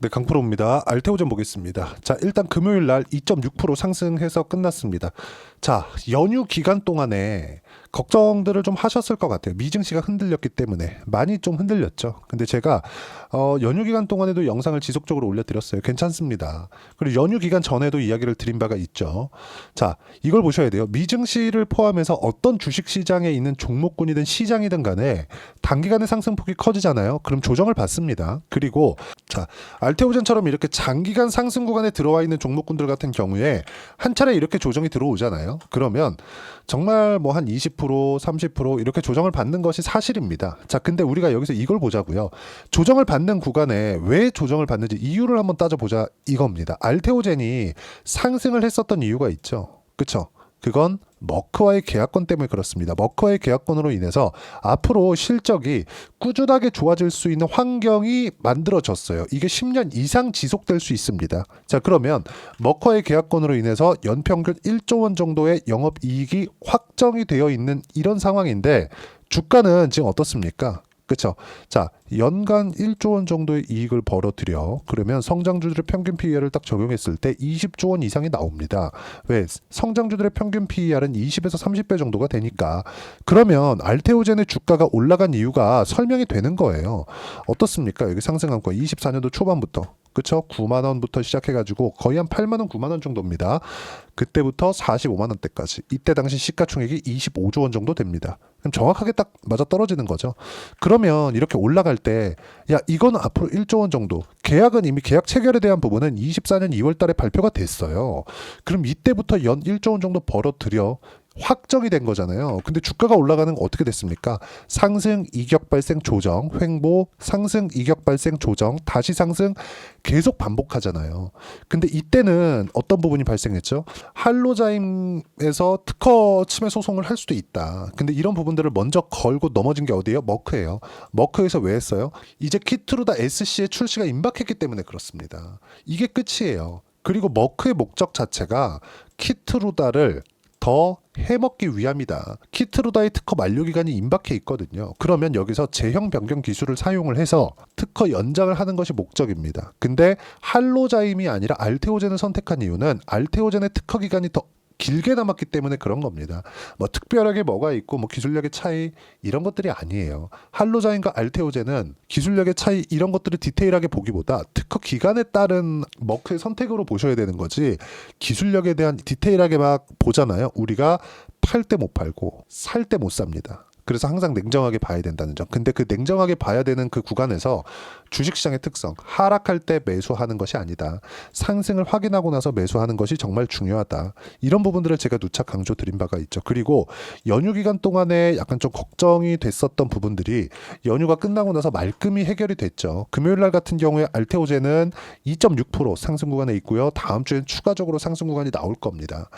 네, 강프로입니다. 알테오젠 보겠습니다. 자, 일단 금요일 날 2.6% 상승해서 끝났습니다. 자, 연휴 기간 동안에 걱정들을 좀 하셨을 것 같아요. 미증시가 흔들렸기 때문에 많이 좀 흔들렸죠. 근데 제가 연휴 기간 동안에도 영상을 지속적으로 올려드렸어요. 괜찮습니다. 그리고 연휴 기간 전에도 이야기를 드린 바가 있죠. 자, 이걸 보셔야 돼요. 미증시를 포함해서 어떤 주식시장에 있는 종목군이든 시장이든 간에 단기간에 상승폭이 커지잖아요. 그럼 조정을 받습니다. 그리고 자, 알테오젠처럼 이렇게 장기간 상승 구간에 들어와 있는 종목군들 같은 경우에 한 차례 이렇게 조정이 들어오잖아요. 그러면 정말 뭐 한 20%, 30% 이렇게 조정을 받는 것이 사실입니다. 자, 근데 우리가 여기서 이걸 보자고요. 조정을 받는 구간에 왜 조정을 받는지 이유를 한번 따져보자 이겁니다. 알테오젠이 상승을 했었던 이유가 있죠. 그쵸? 그건 머크와의 계약권 때문에 그렇습니다. 머크와의 계약권으로 인해서 앞으로 실적이 꾸준하게 좋아질 수 있는 환경이 만들어졌어요. 이게 10년 이상 지속될 수 있습니다. 자, 그러면 머크와의 계약권으로 인해서 연평균 1조 원 정도의 영업이익이 확정이 되어 있는 이런 상황인데 주가는 지금 어떻습니까? 그렇죠. 자, 연간 1조 원 정도의 이익을 벌어들여 그러면 성장주들의 평균 PER을 딱 적용했을 때 20조 원 이상이 나옵니다. 왜? 성장주들의 평균 PER은 20에서 30배 정도가 되니까. 그러면 알테오젠의 주가가 올라간 이유가 설명이 되는 거예요. 어떻습니까? 여기 상승한 거 24년도 초반부터 그쵸? 9만 원부터 시작해가지고 거의 한 8만 원, 9만 원 정도입니다. 그때부터 45만 원대까지. 이때 당시 시가총액이 25조 원 정도 됩니다. 그럼 정확하게 딱 맞아 떨어지는 거죠. 그러면 이렇게 올라갈 때, 야, 이건 앞으로 1조 원 정도. 계약은 이미 계약 체결에 대한 부분은 24년 2월 달에 발표가 됐어요. 그럼 이때부터 연 1조 원 정도 벌어들여. 확정이 된 거잖아요. 근데 주가가 올라가는 거 어떻게 됐습니까? 상승, 이격 발생, 조정, 횡보, 상승, 이격 발생, 조정, 다시 상승 계속 반복하잖아요. 근데 이때는 어떤 부분이 발생했죠? 할로자임에서 특허 침해 소송을 할 수도 있다. 근데 이런 부분들을 먼저 걸고 넘어진 게 어디예요? 머크예요. 머크에서 왜 했어요? 이제 키트루다 SC의 출시가 임박했기 때문에 그렇습니다. 이게 끝이에요. 그리고 머크의 목적 자체가 키트루다를 더 해먹기 위함이다. 키트루다의 특허 만료기간이 임박해 있거든요. 그러면 여기서 제형 변경 기술을 사용을 해서 특허 연장을 하는 것이 목적입니다. 근데 할로자임이 아니라 알테오젠을 선택한 이유는 알테오젠의 특허 기간이 더 길게 남았기 때문에 그런 겁니다. 뭐 특별하게 뭐가 있고 뭐 기술력의 차이 이런 것들이 아니에요. 할로자임과 알테오젠은 기술력의 차이 이런 것들을 디테일하게 보기보다 특허 기간에 따른 머크의 선택으로 보셔야 되는 거지 기술력에 대한 디테일하게 막 보잖아요. 우리가 팔 때 못 팔고 살 때 못 삽니다. 그래서 항상 냉정하게 봐야 된다는 점. 근데 그 냉정하게 봐야 되는 그 구간에서 주식시장의 특성, 하락할 때 매수하는 것이 아니다. 상승을 확인하고 나서 매수하는 것이 정말 중요하다. 이런 부분들을 제가 누차 강조 드린 바가 있죠. 그리고 연휴 기간 동안에 약간 좀 걱정이 됐었던 부분들이 연휴가 끝나고 나서 말끔히 해결이 됐죠. 금요일 날 같은 경우에 알테오젠은 2.6% 상승 구간에 있고요. 다음 주엔 추가적으로 상승 구간이 나올 겁니다.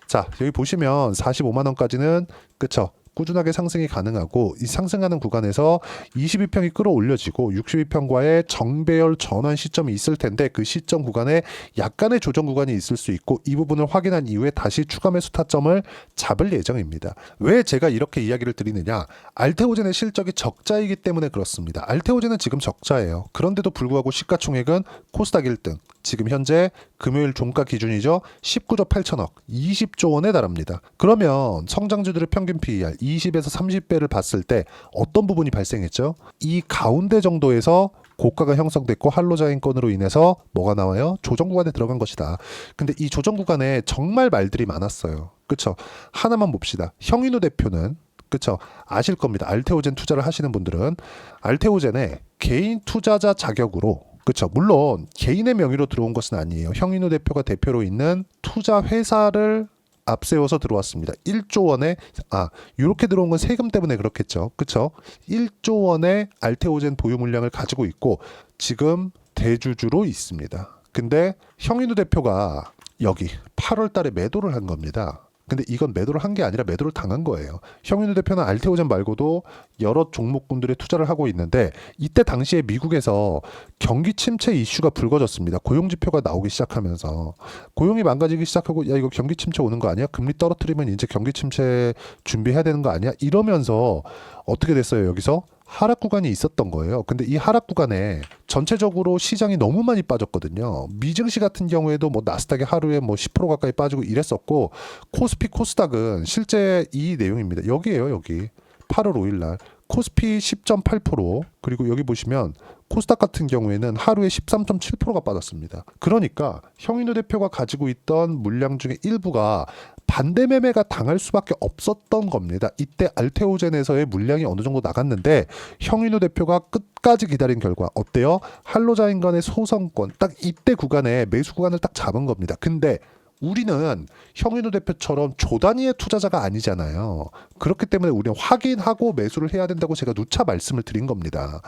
자, 여기 보시면 45만 원까지는 그쵸? 꾸준하게 상승이 가능하고 이 상승하는 구간에서 22평이 끌어올려지고 62평과의 정배열 전환 시점이 있을 텐데 그 시점 구간에 약간의 조정 구간이 있을 수 있고 이 부분을 확인한 이후에 다시 추가 매수 타점을 잡을 예정입니다. 왜 제가 이렇게 이야기를 드리느냐? 알테오젠의 실적이 적자이기 때문에 그렇습니다. 알테오젠은 지금 적자예요. 그런데도 불구하고 시가총액은 코스닥 1등. 지금 현재 금요일 종가 기준이죠. 19조 8천억, 20조 원에 달합니다. 그러면 성장주들의 평균 PER 20에서 30배를 봤을 때 어떤 부분이 발생했죠? 이 가운데 정도에서 고가가 형성됐고 할로자임권으로 인해서 뭐가 나와요? 조정 구간에 들어간 것이다. 근데 이 조정 구간에 정말 말들이 많았어요. 그쵸? 하나만 봅시다. 형인우 대표는 그쵸? 아실 겁니다. 알테오젠 투자를 하시는 분들은 알테오젠의 개인 투자자 자격으로 그렇죠. 물론 개인의 명의로 들어온 것은 아니에요. 형인우 대표가 대표로 있는 투자 회사를 앞세워서 들어왔습니다. 1조 원에 이렇게 들어온 건 세금 때문에 그렇겠죠. 그렇죠? 1조 원의 알테오젠 보유 물량을 가지고 있고 지금 대주주로 있습니다. 근데 형인우 대표가 여기 8월 달에 매도를 한 겁니다. 근데 이건 매도를 한 게 아니라 매도를 당한 거예요. 형인우 대표는 알테오젠 말고도 여러 종목군들에 투자를 하고 있는데 이때 당시에 미국에서 경기 침체 이슈가 불거졌습니다. 고용 지표가 나오기 시작하면서 고용이 망가지기 시작하고 야 이거 경기 침체 오는 거 아니야? 금리 떨어뜨리면 이제 경기 침체 준비해야 되는 거 아니야? 이러면서 어떻게 됐어요? 여기서 하락 구간이 있었던 거예요. 근데 이 하락 구간에 전체적으로 시장이 너무 많이 빠졌거든요. 미증시 같은 경우에도 뭐 나스닥이 하루에 뭐 10% 가까이 빠지고 이랬었고, 코스피 코스닥은 실제 이 내용입니다. 여기에요, 여기. 8월 5일 날 코스피 10.8%, 그리고 여기 보시면 코스닥 같은 경우에는 하루에 13.7%가 빠졌습니다. 그러니까 형인우 대표가 가지고 있던 물량 중에 일부가 반대 매매가 당할 수밖에 없었던 겁니다. 이때 알테오젠에서의 물량이 어느 정도 나갔는데 형인우 대표가 끝까지 기다린 결과 어때요? 한로자인 간의 소선권, 딱 이때 구간에 매수 구간을 딱 잡은 겁니다. 근데 우리는 형인우 대표처럼 조 단위의 투자자가 아니잖아요. 그렇기 때문에 우리는 확인하고 매수를 해야 된다고 제가 누차 말씀을 드린 겁니다.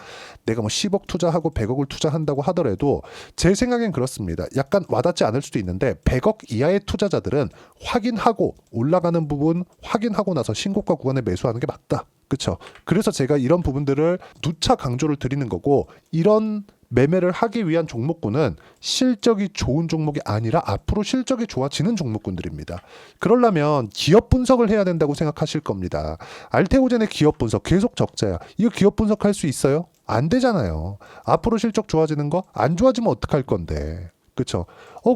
내가 뭐 10억 투자하고 100억을 투자한다고 하더라도 제 생각엔 그렇습니다. 약간 와닿지 않을 수도 있는데 100억 이하의 투자자들은 확인하고 올라가는 부분 확인하고 나서 신고가 구간에 매수하는 게 맞다. 그렇죠? 그래서 제가 이런 부분들을 누차 강조를 드리는 거고, 이런 매매를 하기 위한 종목군은 실적이 좋은 종목이 아니라 앞으로 실적이 좋아지는 종목군들입니다. 그러려면 기업 분석을 해야 된다고 생각하실 겁니다. 알테오젠의 기업 분석 계속 적자야. 이거 기업 분석할 수 있어요? 안 되잖아요. 앞으로 실적 좋아지는 거 안 좋아지면 어떡할 건데. 그쵸?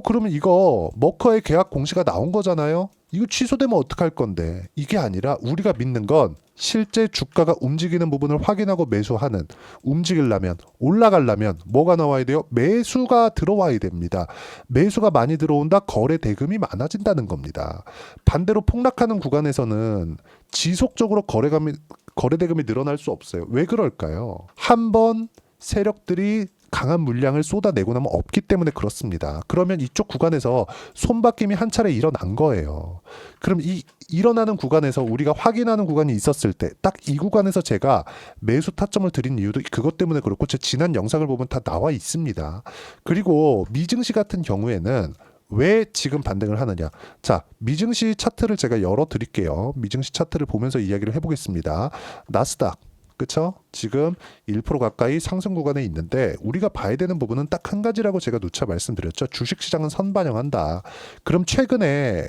그러면 이거 머커의 계약 공시가 나온 거잖아요. 이거 취소되면 어떡할 건데. 이게 아니라 우리가 믿는 건 실제 주가가 움직이는 부분을 확인하고 매수하는, 움직이려면, 올라가려면 뭐가 나와야 돼요? 매수가 들어와야 됩니다. 매수가 많이 들어온다, 거래 대금이 많아진다는 겁니다. 반대로 폭락하는 구간에서는 지속적으로 거래 대금이 늘어날 수 없어요. 왜 그럴까요? 한번 세력들이 강한 물량을 쏟아내고 나면 없기 때문에 그렇습니다. 그러면 이쪽 구간에서 손바뀜이 한 차례 일어난 거예요. 그럼 이 일어나는 구간에서 우리가 확인하는 구간이 있었을 때 딱 이 구간에서 제가 매수 타점을 드린 이유도 그것 때문에 그렇고, 제 지난 영상을 보면 다 나와 있습니다. 그리고 미증시 같은 경우에는 왜 지금 반등을 하느냐. 자, 미증시 차트를 제가 열어 드릴게요. 미증시 차트를 보면서 이야기를 해보겠습니다. 나스닥, 그쵸? 지금 1% 가까이 상승 구간에 있는데 우리가 봐야 되는 부분은 딱 한 가지라고 제가 누차 말씀드렸죠. 주식시장은 선반영한다. 그럼 최근에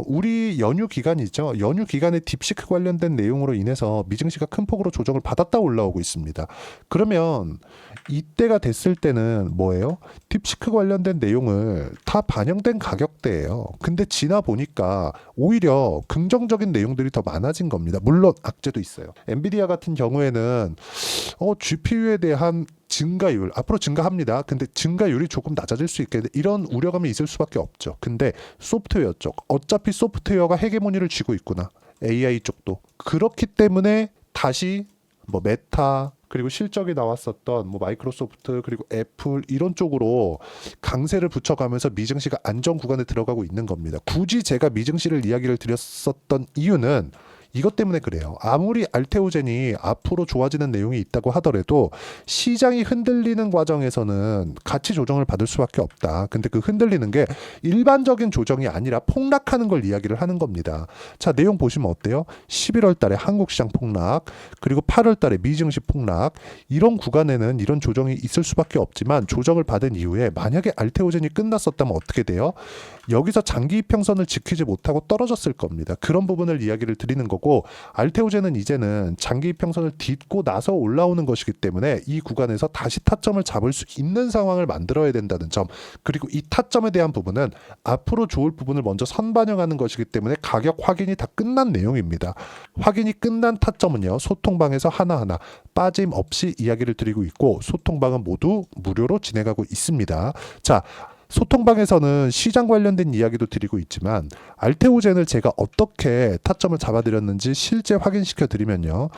우리 연휴 기간이죠. 연휴 기간에 딥시크 관련된 내용으로 인해서 미증시가 큰 폭으로 조정을 받았다 올라오고 있습니다. 그러면 이때가 됐을 때는 뭐예요? 딥시크 관련된 내용을 다 반영된 가격대예요. 근데 지나 보니까 오히려 긍정적인 내용들이 더 많아진 겁니다. 물론 악재도 있어요. 엔비디아 같은 경우에는 GPU에 대한 증가율, 앞으로 증가합니다. 근데 증가율이 조금 낮아질 수 있게, 이런 우려감이 있을 수밖에 없죠. 근데 소프트웨어 쪽, 어차피 소프트웨어가 헤게모니를 쥐고 있구나. AI 쪽도. 그렇기 때문에 다시 뭐 메타, 그리고 실적이 나왔었던 뭐 마이크로소프트, 그리고 애플, 이런 쪽으로 강세를 붙여가면서 미증시가 안정 구간에 들어가고 있는 겁니다. 굳이 제가 미증시를 이야기를 드렸었던 이유는 이것 때문에 그래요. 아무리 알테오젠이 앞으로 좋아지는 내용이 있다고 하더라도 시장이 흔들리는 과정에서는 가치 조정을 받을 수밖에 없다. 근데 그 흔들리는 게 일반적인 조정이 아니라 폭락하는 걸 이야기를 하는 겁니다. 자, 내용 보시면 어때요? 11월 달에 한국 시장 폭락, 그리고 8월 달에 미증시 폭락, 이런 구간에는 이런 조정이 있을 수밖에 없지만, 조정을 받은 이후에 만약에 알테오젠이 끝났었다면 어떻게 돼요? 여기서 장기 이평선을 지키지 못하고 떨어졌을 겁니다. 그런 부분을 이야기를 드리는 거고, 알테오젠은 이제는 장기 이평선을 딛고 나서 올라오는 것이기 때문에 이 구간에서 다시 타점을 잡을 수 있는 상황을 만들어야 된다는 점, 그리고 이 타점에 대한 부분은 앞으로 좋을 부분을 먼저 선반영하는 것이기 때문에 가격 확인이 다 끝난 내용입니다. 확인이 끝난 타점은요, 소통방에서 하나하나 빠짐없이 이야기를 드리고 있고, 소통방은 모두 무료로 진행하고 있습니다. 자, 소통방에서는 시장 관련된 이야기도 드리고 있지만, 알테오젠을 제가 어떻게 타점을 잡아드렸는지 실제 확인시켜 드리면요.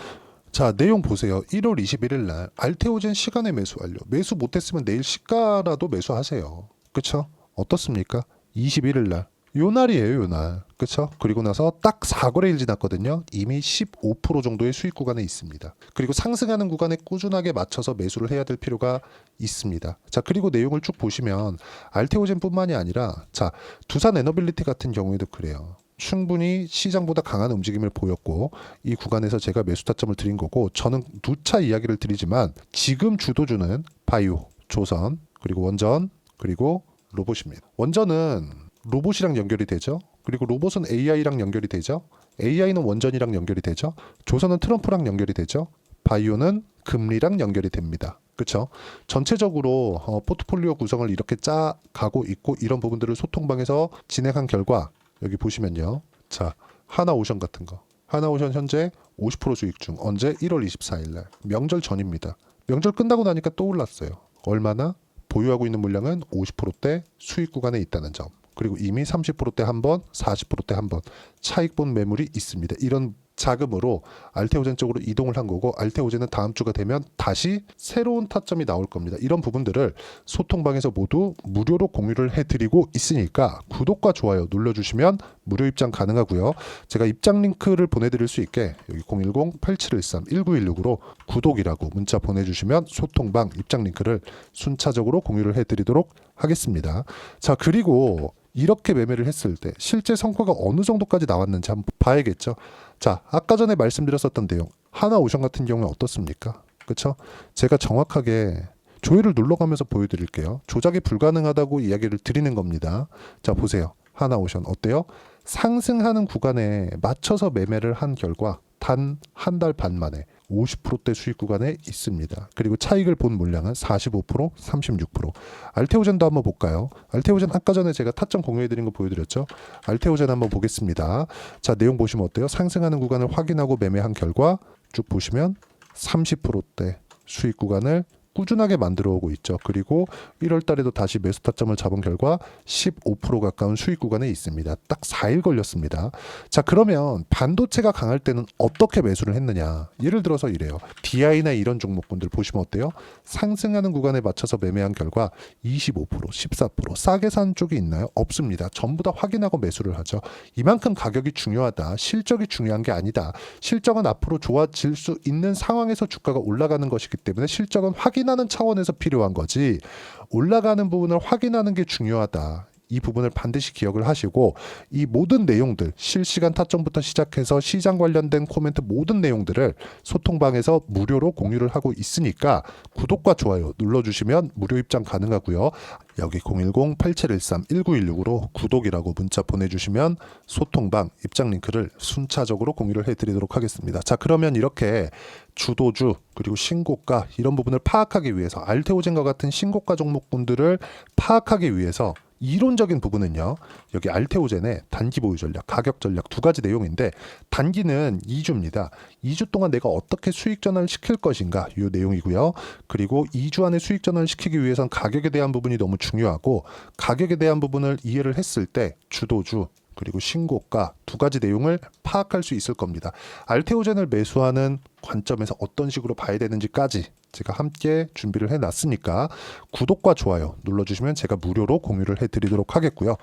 자, 내용 보세요. 1월 21일 날 알테오젠 시간에 매수 완료. 매수 못했으면 내일 시가라도 매수하세요. 그쵸? 어떻습니까? 21일 날. 요 날이에요, 요 날. 그쵸? 그리고 나서 딱 4거래일 지났거든요. 이미 15% 정도의 수익 구간에 있습니다. 그리고 상승하는 구간에 꾸준하게 맞춰서 매수를 해야 될 필요가 있습니다. 자, 그리고 내용을 쭉 보시면 알테오젠뿐만이 아니라, 자, 두산 에너빌리티 같은 경우에도 그래요. 충분히 시장보다 강한 움직임을 보였고, 이 구간에서 제가 매수 타점을 드린 거고, 저는 누차 이야기를 드리지만 지금 주도주는 바이오, 조선, 그리고 원전, 그리고 로봇입니다. 원전은 로봇이랑 연결이 되죠. 그리고 로봇은 AI랑 연결이 되죠. AI는 원전이랑 연결이 되죠. 조선은 트럼프랑 연결이 되죠. 바이오는 금리랑 연결이 됩니다. 그렇죠? 전체적으로 포트폴리오 구성을 이렇게 짜 가고 있고 이런 부분들을 소통방에서 진행한 결과 여기 보시면요. 자, 하나오션 같은 거. 하나오션 현재 50% 수익 중. 언제? 1월 24일 날. 명절 전입니다. 명절 끝나고 나니까 또 올랐어요. 얼마나? 보유하고 있는 물량은 50%대 수익 구간에 있다는 점. 그리고 이미 30%대 한 번, 40%대 한 번 차익 본 매물이 있습니다. 이런 자금으로 알테오젠 쪽으로 이동을 한 거고 알테오젠은 다음 주가 되면 다시 새로운 타점이 나올 겁니다. 이런 부분들을 소통방에서 모두 무료로 공유를 해드리고 있으니까 구독과 좋아요 눌러주시면 무료 입장 가능하고요. 제가 입장 링크를 보내드릴 수 있게 여기 010-8713-1916으로 구독이라고 문자 보내주시면 소통방 입장 링크를 순차적으로 공유를 해드리도록 하겠습니다. 자, 그리고 이렇게 매매를 했을 때 실제 성과가 어느 정도까지 나왔는지 한번 봐야겠죠. 자, 아까 전에 말씀드렸었던 내용 하나오션 같은 경우에 어떻습니까? 그렇죠? 제가 정확하게 조회를 눌러가면서 보여드릴게요. 조작이 불가능하다고 이야기를 드리는 겁니다. 자, 보세요. 하나오션 어때요? 상승하는 구간에 맞춰서 매매를 한 결과 단 한 달 반 만에 50%대 수익 구간에 있습니다. 그리고 차익을 본 물량은 45%, 36%. 알테오젠도 한번 볼까요? 알테오젠 아까 전에 제가 타점 공유해드린 거 보여드렸죠? 알테오젠 한번 보겠습니다. 자, 내용 보시면 어때요? 상승하는 구간을 확인하고 매매한 결과 쭉 보시면 30%대 수익 구간을 꾸준하게 만들어 오고 있죠. 그리고 1월 달에도 다시 매수 타점을 잡은 결과 15% 가까운 수익 구간에 있습니다. 딱 4일 걸렸습니다. 자, 그러면 반도체가 강할 때는 어떻게 매수를 했느냐? 예를 들어서 이래요. DI나 이런 종목군들 보시면 어때요? 상승하는 구간에 맞춰서 매매한 결과 25%, 14% 싸게 산 쪽이 있나요? 없습니다. 전부 다 확인하고 매수를 하죠. 이만큼 가격이 중요하다. 실적이 중요한 게 아니다. 실적은 앞으로 좋아질 수 있는 상황에서 주가가 올라가는 것이기 때문에 실적은 확인하는 차원에서 필요한 거지 올라가는 부분을 확인하는 게 중요하다. 이 부분을 반드시 기억을 하시고 이 모든 내용들 실시간 타점부터 시작해서 시장 관련된 코멘트 모든 내용들을 소통방에서 무료로 공유를 하고 있으니까 구독과 좋아요 눌러주시면 무료 입장 가능하고요. 여기 010-8713-1916으로 구독이라고 문자 보내주시면 소통방 입장 링크를 순차적으로 공유를 해드리도록 하겠습니다. 자, 그러면 이렇게 주도주 그리고 신고가 이런 부분을 파악하기 위해서 알테오젠과 같은 신고가 종목군들을 파악하기 위해서 이론적인 부분은요. 여기 알테오젠의 단기 보유 전략, 가격 전략 두 가지 내용인데 단기는 2주입니다. 2주 동안 내가 어떻게 수익 전환을 시킬 것인가 이 내용이고요. 그리고 2주 안에 수익 전환을 시키기 위해선 가격에 대한 부분이 너무 중요하고 가격에 대한 부분을 이해를 했을 때 주도주 그리고 신고가 두 가지 내용을 파악할 수 있을 겁니다. 알테오젠을 매수하는 관점에서 어떤 식으로 봐야 되는지까지 제가 함께 준비를 해놨으니까 구독과 좋아요 눌러주시면 제가 무료로 공유를 해드리도록 하겠고요.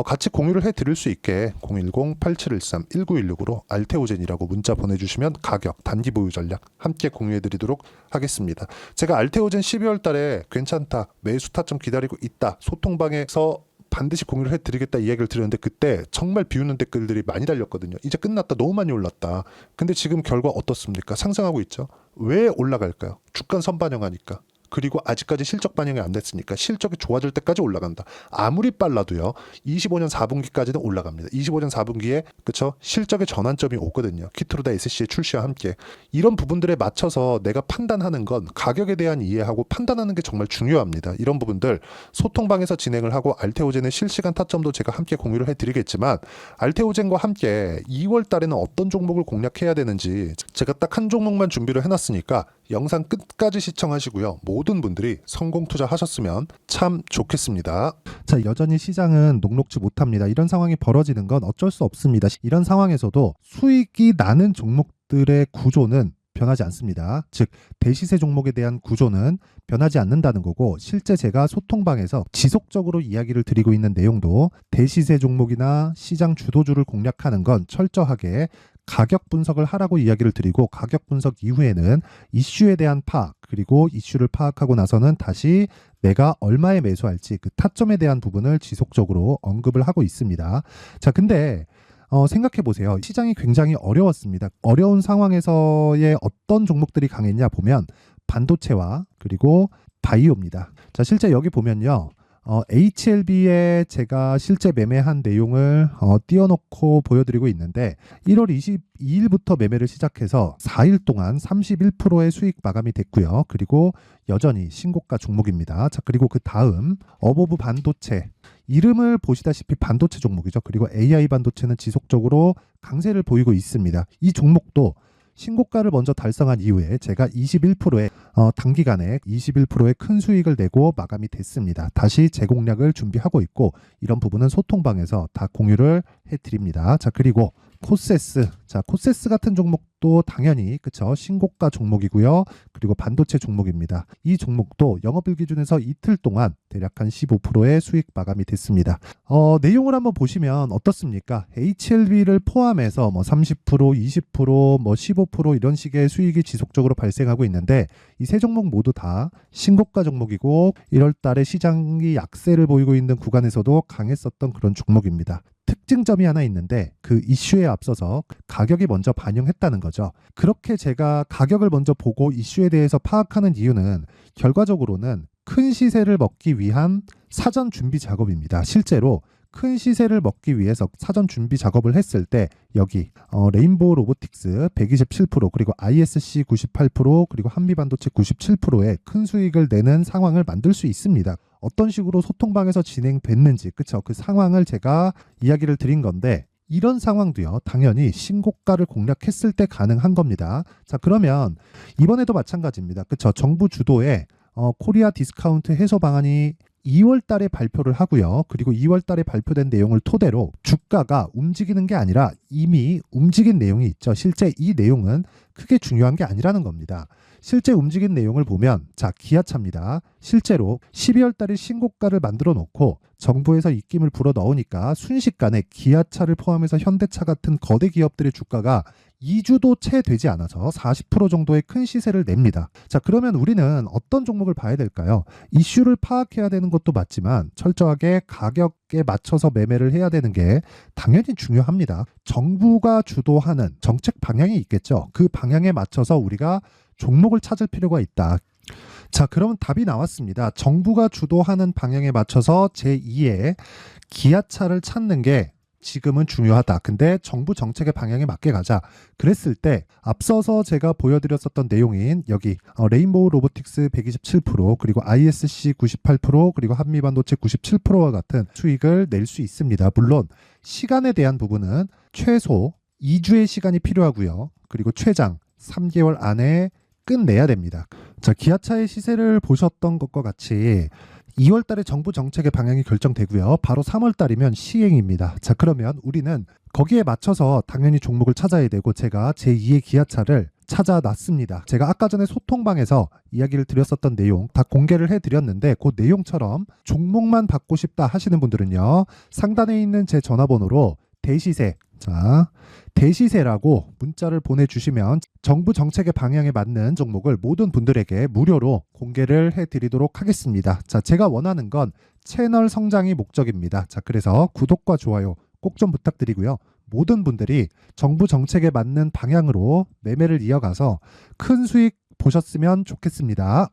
같이 공유를 해드릴 수 있게 010-8713-1916으로 알테오젠이라고 문자 보내주시면 가격, 단기 보유 전략 함께 공유해드리도록 하겠습니다. 제가 알테오젠 12월 달에 괜찮다, 매수 타점 기다리고 있다, 소통방에서 반드시 공유를 해드리겠다 이야기를 드렸는데 그때 정말 비웃는 댓글들이 많이 달렸거든요. 이제 끝났다. 너무 많이 올랐다. 근데 지금 결과 어떻습니까? 상승하고 있죠. 왜 올라갈까요? 주가 선반영하니까. 그리고 아직까지 실적 반영이 안 됐으니까 실적이 좋아질 때까지 올라간다. 아무리 빨라도요. 25년 4분기까지는 올라갑니다. 25년 4분기에 그쵸? 실적의 전환점이 오거든요. 키트로다 SC의 출시와 함께. 이런 부분들에 맞춰서 내가 판단하는 건 가격에 대한 이해하고 판단하는 게 정말 중요합니다. 이런 부분들 소통방에서 진행을 하고 알테오젠의 실시간 타점도 제가 함께 공유를 해드리겠지만 알테오젠과 함께 2월 달에는 어떤 종목을 공략해야 되는지 제가 딱 한 종목만 준비를 해놨으니까 영상 끝까지 시청하시고요. 모든 분들이 성공 투자하셨으면 참 좋겠습니다. 자, 여전히 시장은 녹록지 못합니다. 이런 상황이 벌어지는 건 어쩔 수 없습니다. 이런 상황에서도 수익이 나는 종목들의 구조는 변하지 않습니다. 즉 대시세 종목에 대한 구조는 변하지 않는다는 거고 실제 제가 소통방에서 지속적으로 이야기를 드리고 있는 내용도 대시세 종목이나 시장 주도주를 공략하는 건 철저하게 가격 분석을 하라고 이야기를 드리고 가격 분석 이후에는 이슈에 대한 파악 그리고 이슈를 파악하고 나서는 다시 내가 얼마에 매수할지 그 타점에 대한 부분을 지속적으로 언급을 하고 있습니다. 자, 근데 생각해 보세요. 시장이 굉장히 어려웠습니다. 어려운 상황에서의 어떤 종목들이 강했냐 보면 반도체와 그리고 바이오입니다. 자, 실제 여기 보면요. HLB에 제가 실제 매매한 내용을 띄워놓고 보여드리고 있는데 1월 22일부터 매매를 시작해서 4일 동안 31%의 수익 마감이 됐고요. 그리고 여전히 신고가 종목입니다. 자, 그리고 그 다음 어보브 반도체, 이름을 보시다시피 반도체 종목이죠. 그리고 AI 반도체는 지속적으로 강세를 보이고 있습니다. 이 종목도 신고가를 먼저 달성한 이후에 제가 21%의 단기간에 21%의 큰 수익을 내고 마감이 됐습니다. 다시 재공략을 준비하고 있고 이런 부분은 소통방에서 다 공유를 해드립니다. 자, 그리고 코세스, 자, 코세스 같은 종목도 당연히 그쵸, 신고가 종목이고요. 그리고 반도체 종목입니다. 이 종목도 영업일 기준에서 이틀 동안 대략 한 15%의 수익 마감이 됐습니다. 내용을 한번 보시면 어떻습니까? HLB를 포함해서 뭐 30%, 20%, 뭐 15% 이런 식의 수익이 지속적으로 발생하고 있는데 이 세 종목 모두 다 신고가 종목이고 1월 달에 시장이 약세를 보이고 있는 구간에서도 강했었던 그런 종목입니다. 특징점이 하나 있는데 그 이슈에 앞서서 가격이 먼저 반영했다는 거죠. 그렇게 제가 가격을 먼저 보고 이슈에 대해서 파악하는 이유는 결과적으로는 큰 시세를 먹기 위한 사전 준비 작업입니다. 실제로 큰 시세를 먹기 위해서 사전 준비 작업을 했을 때 여기 레인보우 로보틱스 127% 그리고 ISC 98% 그리고 한미반도체 97%의 큰 수익을 내는 상황을 만들 수 있습니다. 어떤 식으로 소통방에서 진행됐는지 그쵸, 그 상황을 제가 이야기를 드린 건데 이런 상황도요 당연히 신고가를 공략했을 때 가능한 겁니다. 자, 그러면 이번에도 마찬가지입니다. 그쵸, 정부 주도의 코리아 디스카운트 해소 방안이 2월 달에 발표를 하고요. 그리고 2월 달에 발표된 내용을 토대로 주가가 움직이는 게 아니라 이미 움직인 내용이 있죠. 실제 이 내용은 크게 중요한 게 아니라는 겁니다. 실제 움직인 내용을 보면 자, 기아차입니다. 실제로 12월 달에 신고가를 만들어 놓고 정부에서 입김을 불어 넣으니까 순식간에 기아차를 포함해서 현대차 같은 거대 기업들의 주가가 2주도 채 되지 않아서 40% 정도의 큰 시세를 냅니다. 자, 그러면 우리는 어떤 종목을 봐야 될까요? 이슈를 파악해야 되는 것도 맞지만 철저하게 가격에 맞춰서 매매를 해야 되는 게 당연히 중요합니다. 정부가 주도하는 정책 방향이 있겠죠. 그 방향에 맞춰서 우리가 종목을 찾을 필요가 있다. 자, 그러면 답이 나왔습니다. 정부가 주도하는 방향에 맞춰서 제2의 기아차를 찾는 게 지금은 중요하다. 근데 정부 정책의 방향에 맞게 가자. 그랬을 때 앞서서 제가 보여드렸었던 내용인 여기 레인보우 로보틱스 127% 그리고 ISC 98% 그리고 한미반도체 97%와 같은 수익을 낼 수 있습니다. 물론 시간에 대한 부분은 최소 2주의 시간이 필요하고요. 그리고 최장 3개월 안에 끝내야 됩니다. 자, 기아차의 시세를 보셨던 것과 같이 2월 달에 정부 정책의 방향이 결정되고요. 바로 3월 달이면 시행입니다. 자, 그러면 우리는 거기에 맞춰서 당연히 종목을 찾아야 되고 제가 제2의 기아차를 찾아놨습니다. 제가 아까 전에 소통방에서 이야기를 드렸었던 내용 다 공개를 해드렸는데 그 내용처럼 종목만 받고 싶다 하시는 분들은요. 상단에 있는 제 전화번호로 대시세, 자, 대시세라고 문자를 보내주시면 정부 정책의 방향에 맞는 종목을 모든 분들에게 무료로 공개를 해드리도록 하겠습니다. 자, 제가 원하는 건 채널 성장이 목적입니다. 자, 그래서 구독과 좋아요 꼭 좀 부탁드리고요. 모든 분들이 정부 정책에 맞는 방향으로 매매를 이어가서 큰 수익 보셨으면 좋겠습니다.